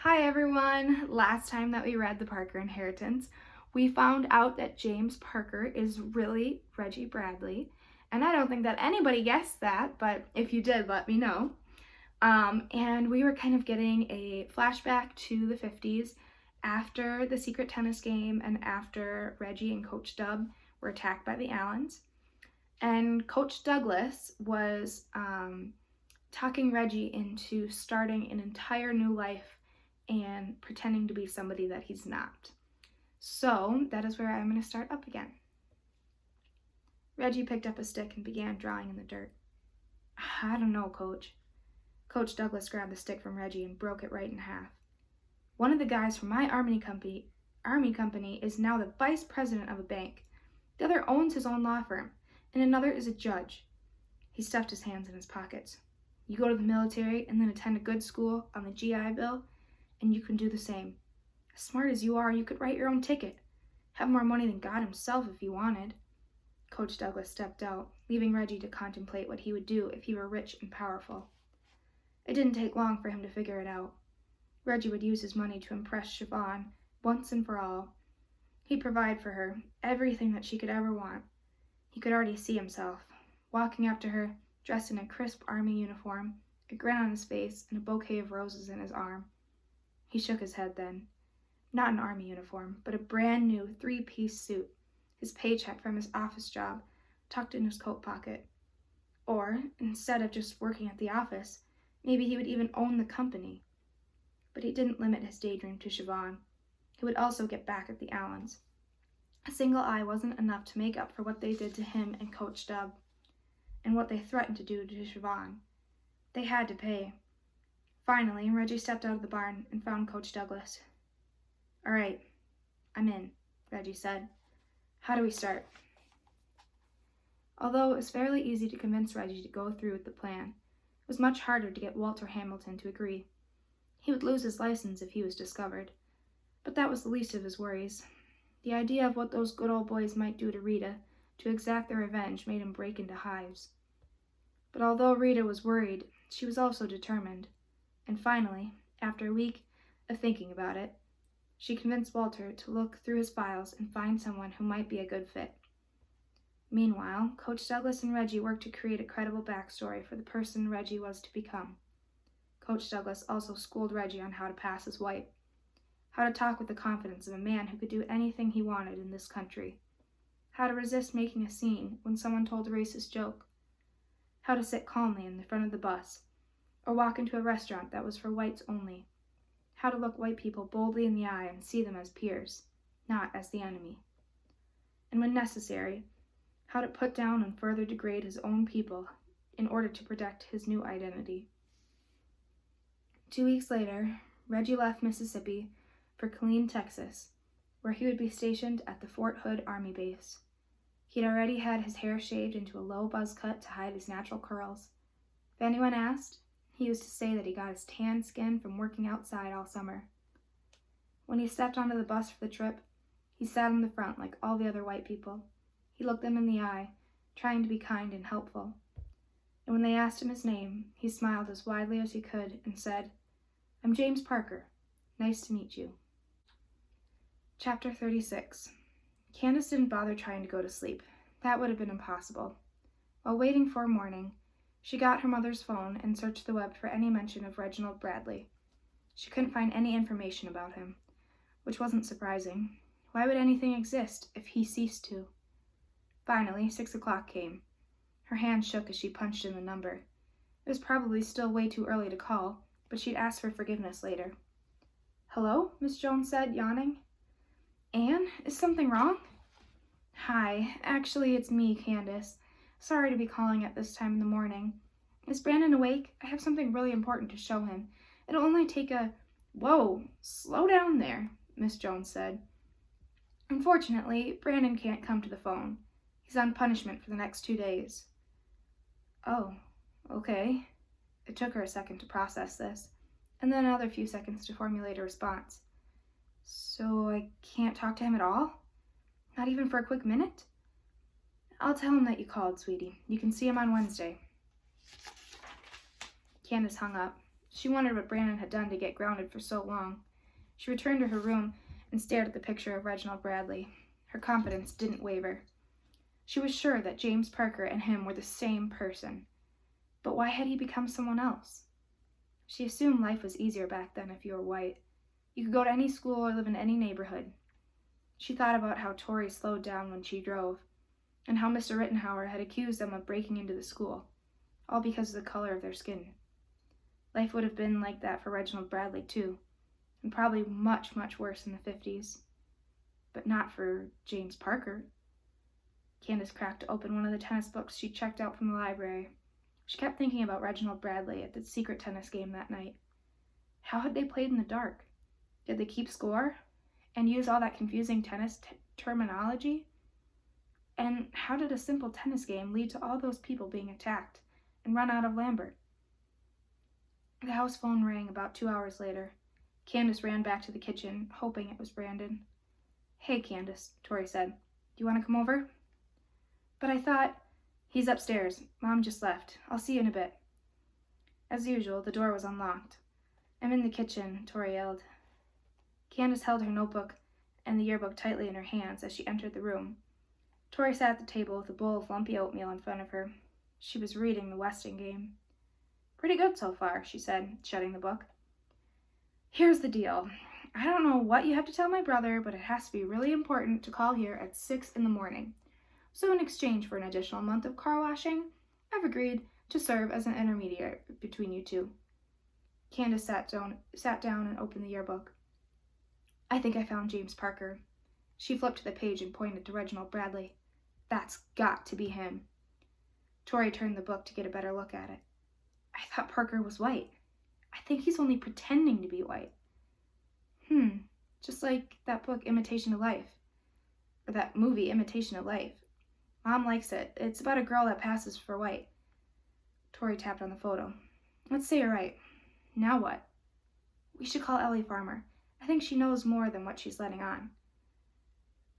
Hi everyone! Last time that we read the Parker Inheritance, we found out that James Parker is really Reggie Bradley. And I don't think that anybody guessed that, but if you did, let me know. And we were kind of getting a flashback to the 50s after the secret tennis game and after Reggie and Coach Dub were attacked by the Allens. And Coach Douglas was talking Reggie into starting an entire new life and pretending to be somebody that he's not. So that is where I'm going to start up again. Reggie picked up a stick and began drawing in the dirt. I don't know, Coach. Coach Douglas grabbed the stick from Reggie and broke it right in half. One of the guys from my army company is now the vice president of a bank. The other owns his own law firm, and another is a judge. He stuffed his hands in his pockets. You go to the military and then attend a good school on the GI Bill, and you can do the same. As smart as you are, you could write your own ticket. Have more money than God himself if you wanted. Coach Douglas stepped out, leaving Reggie to contemplate what he would do if he were rich and powerful. It didn't take long for him to figure it out. Reggie would use his money to impress Siobhan once and for all. He'd provide for her everything that she could ever want. He could already see himself, walking up to her, dressed in a crisp army uniform, a grin on his face, and a bouquet of roses in his arm. He shook his head then. Not an army uniform, but a brand new 3-piece suit, his paycheck from his office job tucked in his coat pocket. Or, instead of just working at the office, maybe he would even own the company. But he didn't limit his daydream to Siobhan. He would also get back at the Allens. A single eye wasn't enough to make up for what they did to him and Coach Dub, and what they threatened to do to Siobhan. They had to pay. Finally, Reggie stepped out of the barn and found Coach Douglas. All right, I'm in, Reggie said. How do we start? Although it was fairly easy to convince Reggie to go through with the plan, it was much harder to get Walter Hamilton to agree. He would lose his license if he was discovered, but that was the least of his worries. The idea of what those good old boys might do to Rita to exact their revenge made him break into hives. But although Rita was worried, she was also determined. And finally, after a week of thinking about it, she convinced Walter to look through his files and find someone who might be a good fit. Meanwhile, Coach Douglas and Reggie worked to create a credible backstory for the person Reggie was to become. Coach Douglas also schooled Reggie on how to pass as white, how to talk with the confidence of a man who could do anything he wanted in this country, how to resist making a scene when someone told a racist joke, how to sit calmly in the front of the bus, or walk into a restaurant that was for whites only, how to look white people boldly in the eye and see them as peers, not as the enemy, and when necessary, how to put down and further degrade his own people in order to protect his new identity. 2 weeks later, Reggie left Mississippi for Killeen, Texas, where he would be stationed at the Fort Hood Army Base. He'd already had his hair shaved into a low buzz cut to hide his natural curls. If anyone asked, he used to say that he got his tan skin from working outside all summer. When he stepped onto the bus for the trip, he sat in the front like all the other white people. He looked them in the eye, trying to be kind and helpful. And when they asked him his name, he smiled as widely as he could and said, "I'm James Parker. Nice to meet you." Chapter 36. Candace didn't bother trying to go to sleep. That would have been impossible. While waiting for morning, she got her mother's phone and searched the web for any mention of Reginald Bradley. She couldn't find any information about him, which wasn't surprising. Why would anything exist if he ceased to? Finally, 6 o'clock came. Her hand shook as she punched in the number. It was probably still way too early to call, but she'd ask for forgiveness later. "Hello?" Miss Jones said, yawning. "Anne, is something wrong?" "Hi, actually it's me, Candace. Sorry to be calling at this time in the morning. Is Brandon awake? I have something really important to show him. It'll only take a—" "Whoa, slow down there," Miss Jones said. "Unfortunately, Brandon can't come to the phone. He's on punishment for the next 2 days." "Oh, okay." It took her a second to process this, and then another few seconds to formulate a response. "So I can't talk to him at all? Not even for a quick minute?" "I'll tell him that you called, sweetie. You can see him on Wednesday." Candace hung up. She wondered what Brandon had done to get grounded for so long. She returned to her room and stared at the picture of Reginald Bradley. Her confidence didn't waver. She was sure that James Parker and him were the same person. But why had he become someone else? She assumed life was easier back then if you were white. You could go to any school or live in any neighborhood. She thought about how Tori slowed down when she drove, and how Mr. Rittenhauer had accused them of breaking into the school, all because of the color of their skin. Life would have been like that for Reginald Bradley, too, and probably much, much worse in the 50s. But not for James Parker. Candace cracked open one of the tennis books she checked out from the library. She kept thinking about Reginald Bradley at the secret tennis game that night. How had they played in the dark? Did they keep score? And use all that confusing tennis terminology? And how did a simple tennis game lead to all those people being attacked and run out of Lambert? The house phone rang about 2 hours later. Candace ran back to the kitchen, hoping it was Brandon. "Hey, Candace," Tori said. "Do you want to come over?" "But I thought—" "He's upstairs. Mom just left. I'll see you in a bit." As usual, the door was unlocked. "I'm in the kitchen," Tori yelled. Candace held her notebook and the yearbook tightly in her hands as she entered the room. Tori sat at the table with a bowl of lumpy oatmeal in front of her. She was reading the Weston game. "Pretty good so far," she said, shutting the book. "Here's the deal. I don't know what you have to tell my brother, but it has to be really important to call here at 6 in the morning. So in exchange for an additional month of car washing, I've agreed to serve as an intermediary between you two." Candace sat down and opened the yearbook. "I think I found James Parker." She flipped to the page and pointed to Reginald Bradley. "That's got to be him." Tori turned the book to get a better look at it. "I thought Parker was white. I think he's only pretending to be white." Just like that book, Imitation of Life. Or that movie, Imitation of Life. Mom likes it. It's about a girl that passes for white." Tori tapped on the photo. "Let's say you're right. Now what?" "We should call Ellie Farmer. I think she knows more than what she's letting on."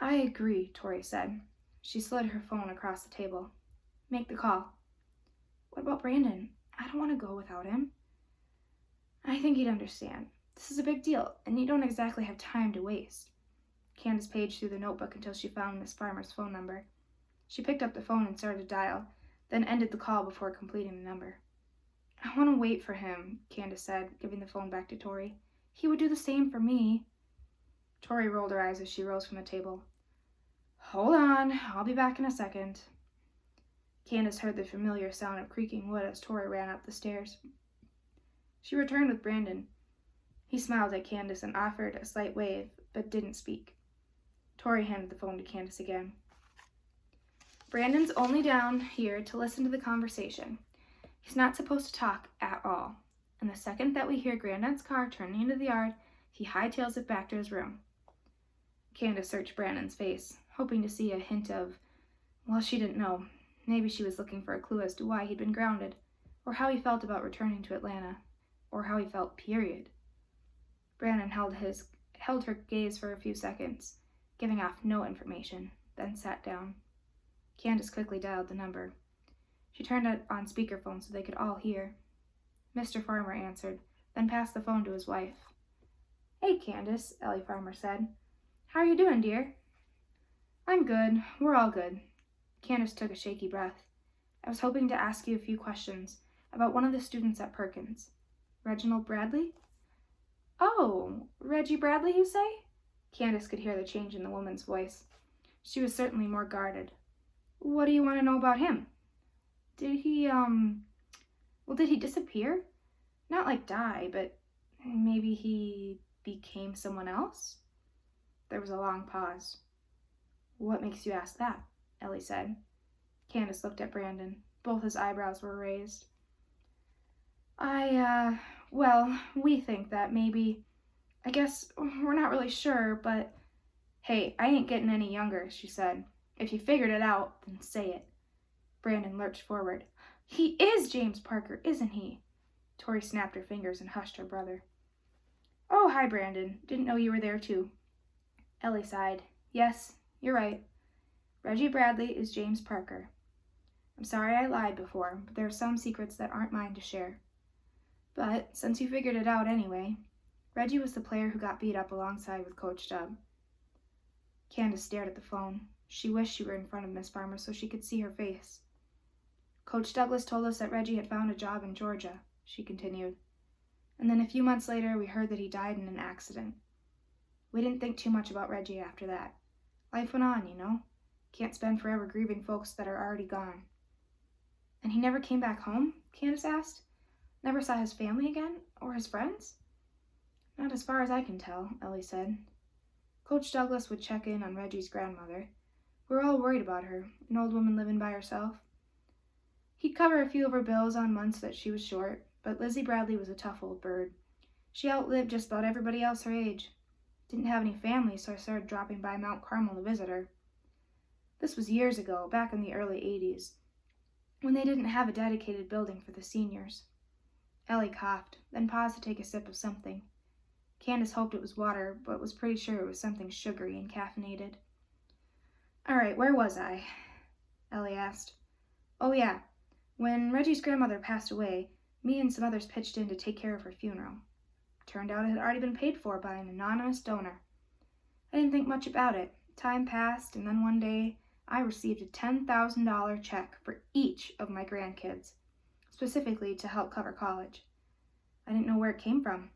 "I agree," Tori said. She slid her phone across the table. "Make the call." "What about Brandon? I don't want to go without him." "I think he'd understand. This is a big deal, and you don't exactly have time to waste." Candace paged through the notebook until she found Miss Farmer's phone number. She picked up the phone and started to dial, then ended the call before completing the number. "I want to wait for him," Candace said, giving the phone back to Tori. "He would do the same for me." Tori rolled her eyes as she rose from the table. "Hold on, I'll be back in a second." Candace heard the familiar sound of creaking wood as Tori ran up the stairs. She returned with Brandon. He smiled at Candace and offered a slight wave, but didn't speak. Tori handed the phone to Candace again. "Brandon's only down here to listen to the conversation. He's not supposed to talk at all. And the second that we hear Granddad's car turning into the yard, he hightails it back to his room." Candace searched Brandon's face, hoping to see a hint of, well, she didn't know. Maybe she was looking for a clue as to why he'd been grounded, or how he felt about returning to Atlanta, or how he felt, period. Brandon held her gaze for a few seconds, giving off no information, then sat down. Candace quickly dialed the number. She turned it on speakerphone so they could all hear. Mr. Farmer answered, then passed the phone to his wife. "Hey, Candace," Ellie Farmer said. "How are you doing, dear?" "I'm good. We're all good." Candace took a shaky breath. "I was hoping to ask you a few questions about one of the students at Perkins. Reginald Bradley?" "Oh, Reggie Bradley, you say?" Candace could hear the change in the woman's voice. She was certainly more guarded. "What do you want to know about him? Did he disappear? Not like die, but maybe he became someone else?" There was a long pause. "What makes you ask that?" Ellie said. Candace looked at Brandon. Both his eyebrows were raised. We think that maybe, I guess we're not really sure, but..." "Hey, I ain't getting any younger," she said. "If you figured it out, then say it." Brandon lurched forward. "He is James Parker, isn't he?" Tori snapped her fingers and hushed her brother. "Oh, hi, Brandon. Didn't know you were there, too." Ellie sighed. "Yes, you're right. Reggie Bradley is James Parker. I'm sorry I lied before, but there are some secrets that aren't mine to share." But since you figured it out anyway, Reggie was the player who got beat up alongside with Coach Dub. Candace stared at the phone. She wished she were in front of Miss Farmer so she could see her face. Coach Douglas told us that Reggie had found a job in Georgia, she continued. And then a few months later, we heard that he died in an accident. We didn't think too much about Reggie after that. Life went on, you know. Can't spend forever grieving folks that are already gone. And he never came back home? Candace asked. Never saw his family again? Or his friends? Not as far as I can tell, Ellie said. Coach Douglas would check in on Reggie's grandmother. We were all worried about her, an old woman living by herself. He'd cover a few of her bills on months that she was short, but Lizzie Bradley was a tough old bird. She outlived just about everybody else her age. Didn't have any family, so I started dropping by Mount Carmel to visit her. This was years ago, back in the early 80s, when they didn't have a dedicated building for the seniors. Ellie coughed, then paused to take a sip of something. Candace hoped it was water, but was pretty sure it was something sugary and caffeinated. All right, where was I? Ellie asked. Oh yeah, when Reggie's grandmother passed away, me and some others pitched in to take care of her funeral. Turned out it had already been paid for by an anonymous donor. I didn't think much about it. Time passed, and then one day I received a $10,000 check for each of my grandkids, specifically to help cover college. I didn't know where it came from.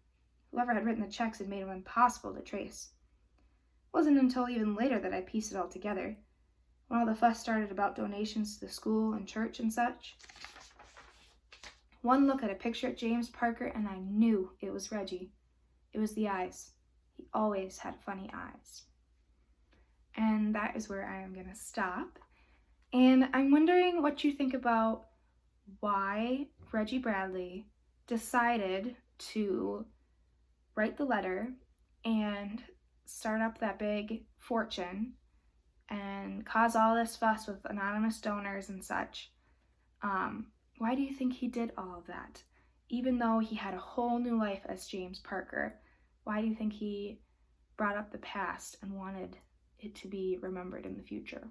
Whoever had written the checks had made them impossible to trace. It wasn't until even later that I pieced it all together, when all the fuss started about donations to the school and church and such. One look at a picture of James Parker and I knew it was Reggie. It was the eyes. He always had funny eyes. And that is where I am going to stop. And I'm wondering what you think about why Reggie Bradley decided to write the letter and start up that big fortune and cause all this fuss with anonymous donors and such. Why do you think he did all of that? Even though he had a whole new life as James Parker, why do you think he brought up the past and wanted it to be remembered in the future?